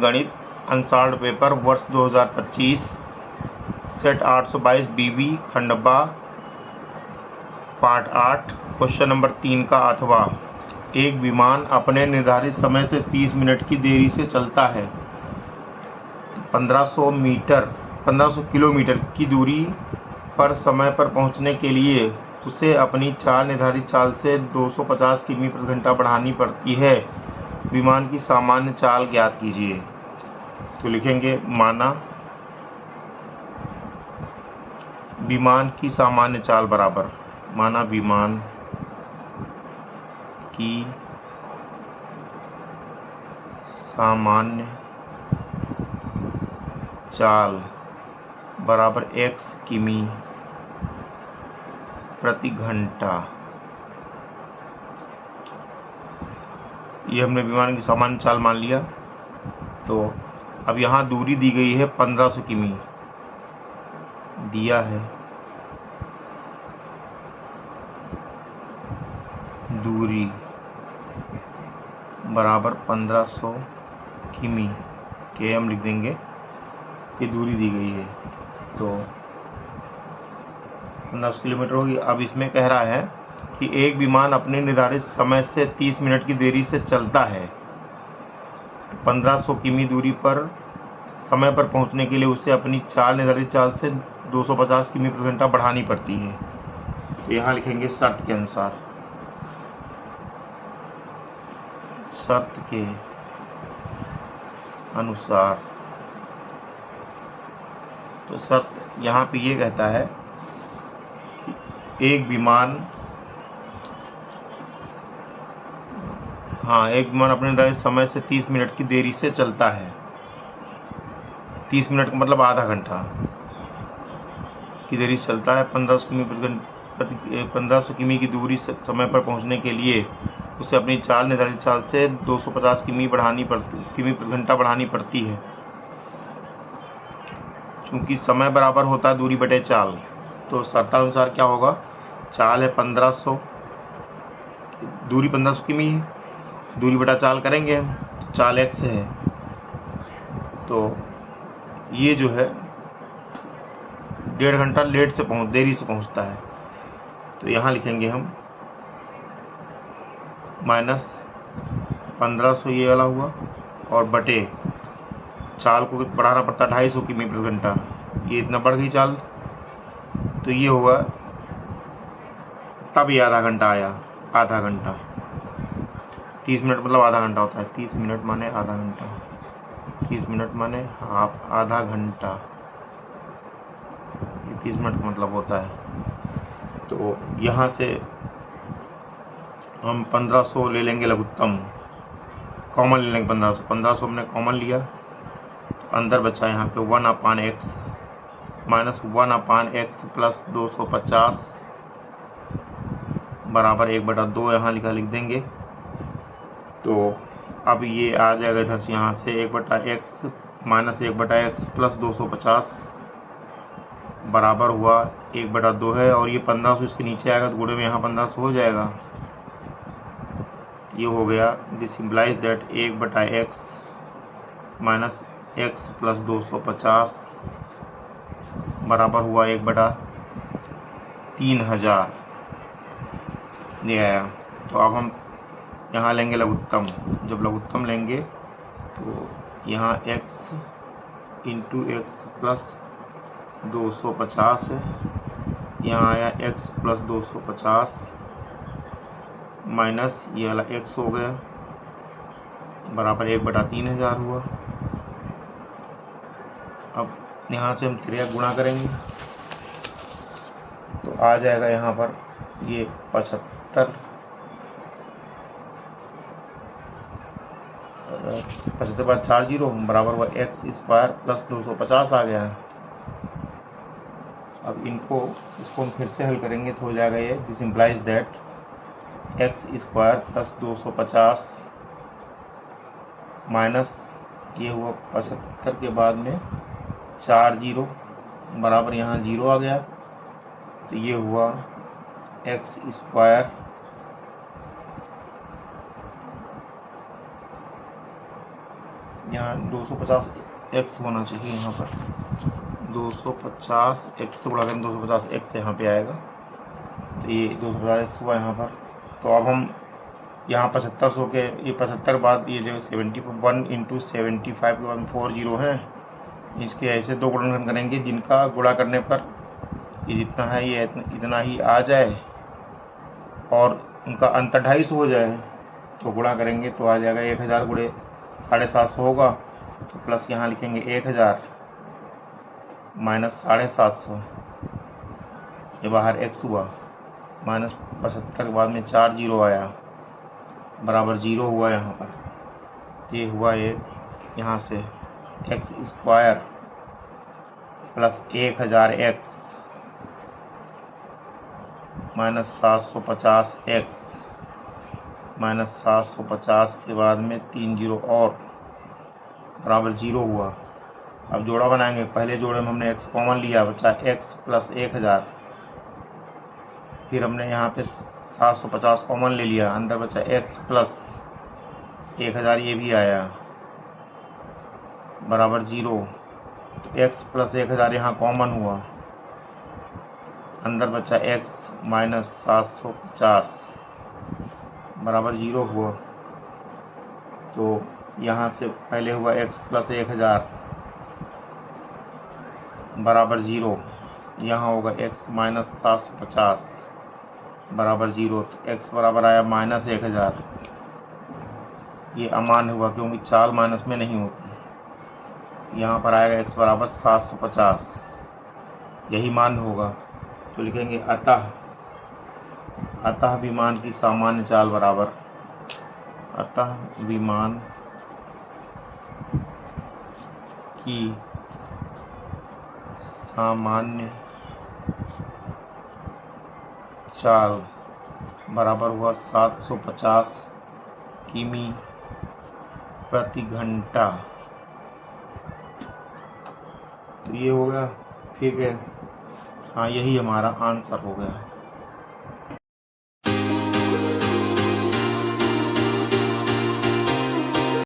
गणित unsolved paper वर्ष 2025 set 822 बीबी Khandwa part 8 question number 3 का अथवा एक विमान अपने निर्धारित समय से 30 मिनट की देरी से चलता है। 1500 किलोमीटर की दूरी पर समय पर पहुंचने के लिए उसे अपनी चाल निर्धारित चाल से 250 किमी प्रति घंटा बढ़ानी पड़ती है। विमान की सामान्य चाल ज्ञात कीजिए। तो लिखेंगे माना विमान की सामान्य चाल बराबर माना विमान की सामान्य चाल बराबर x किमी प्रति घंटा। ये हमने विमान की सामान्य चाल मान लिया। तो अब यहाँ दूरी दी गई है 1500 किमी दिया है। दूरी बराबर 1500 किमी के हम लिख देंगे, ये दूरी दी गई है। तो 1500 किलोमीटर होगी। अब इसमें कह रहा है कि एक विमान अपने निर्धारित समय से 30 मिनट की देरी से चलता है। 1500 किमी दूरी पर समय पर पहुंचने के लिए उसे अपनी चाल निर्धारित चाल से 250 किमी प्रति घंटा बढ़ानी पड़ती है। तो यहाँ लिखेंगे शर्त के अनुसार। शर्त के अनुसार तो शर्त यहाँ पे ये कहता है कि एक विमान अपने निर्धारित समय से 30 मिनट की देरी से चलता है। 30 मिनट का मतलब आधा घंटा की देरी से चलता है। 1500 किमी की दूरी से समय पर पहुंचने के लिए उसे अपनी चाल निर्धारित चाल से 250 किमी प्रति घंटा बढ़ानी पड़ती है। चूंकि समय बराबर होता है दूरी बटे चाल, तो शर्तानुसार क्या होगा, चाल है 1500, दूरी 1500 किमी है, दूरी बटा चाल करेंगे हम, चाल x है। तो ये जो है 1.5 घंटा देरी से पहुंचता है। तो यहाँ लिखेंगे हम माइनस 1500 ये वाला हुआ और बटे चाल को बढ़ाना पड़ता है 250 किमी प्रति घंटा। ये इतना बढ़ गई चाल, तो ये हुआ, तब ये आधा घंटा आया। आधा घंटा 30 मिनट मतलब आधा घंटा होता है। 30 मिनट माने आधा घंटा, 30 मिनट माने हाफ आधा घंटा, ये 30 मिनट का मतलब होता है। तो यहाँ से हम 1500 ले लेंगे लघुत्तम, कॉमन ले लेंगे 1500 हमने कॉमन लिया। अंदर बचा यहाँ पे 1/x माइनस 1/x प्लस 250 बराबर 1/2 यहाँ लिख देंगे। तो अब ये आ जाएगा इधर से, यहाँ से 1/x माइनस 1/x प्लस 250 बराबर हुआ 1/2 है। और ये 1500 इसके नीचे आएगा तो गुणे में यहाँ 1500 हो जाएगा। ये हो गया। This implies that 1/x minus x plus 250 बराबर हुआ 1/3000 ये आया। तो अब हम यहाँ लेंगे लघुत्तम। जब लघुत्तम लेंगे तो यहाँ x इंटू एक्स प्लस 250 है, यहाँ आया x प्लस 250 माइनस ये वाला x हो गया बराबर 1/3000 हुआ। अब यहाँ से हम क्रिया गुणा करेंगे तो आ जाएगा यहाँ पर ये 75 बाद 4 जीरो बराबर हुआ x² प्लस 250 आ गया है। अब इसको हम फिर से हल करेंगे तो हो जाएगा ये। This implies that x² plus 250 minus ये हुआ 75 के बाद में 4 जीरो बराबर यहाँ 0 आ गया। तो ये हुआ x² यहाँ 250 x होना चाहिए, यहाँ पर 250 x से गुणा करें, 250 x यहाँ पे आएगा, तो ये 250 x हुआ यहाँ पर। तो अब हम यहाँ 7500 के ये 75 बाद ये जो 71 इंटू 75 के बाद 40 हैं, इसके ऐसे दो गुणनखंड करेंगे जिनका गुणा करने पर ये जितना है ये इतना ही आ जाए और उनका अंतर 250 हो जाए। तो गुणा करेंगे तो आ जाएगा 1000 गुणे 750 होगा, तो प्लस यहाँ लिखेंगे 1000 माइनस 750, ये बाहर x हुआ, माइनस 75 के बाद में 4 जीरो आया बराबर 0 हुआ यहाँ पर। ये हुआ ये यहाँ से x square plus 1000x minus 750x minus 750 के बाद में 3 जीरो और बराबर 0 हुआ। अब जोड़ा बनाएंगे, पहले जोड़े में हमने x कॉमन लिया, बचा x प्लस 1000, फिर हमने यहाँ पे 750 कॉमन ले लिया, अंदर बचा x प्लस 1000, ये भी आया बराबर 0। तो x प्लस 1000 यहाँ कॉमन हुआ, अंदर बचा x माइनस 750 बराबर 0 हुआ। तो यहाँ से पहले हुआ x प्लस 1000 बराबर 0, यहाँ होगा x माइनस 750 बराबर 0। तो x बराबर आया माइनस 1000, ये अमान्य हुआ क्योंकि चाल माइनस में नहीं होती। यहाँ पर आएगा x बराबर 750, यही मान्य होगा। तो लिखेंगे अतः विमान की सामान्य चाल बराबर, अतः विमान की सामान्य चाल बराबर हुआ 750 किमी प्रति घंटा। तो ये हो गया, ठीक है, हाँ यही हमारा आंसर हो गया।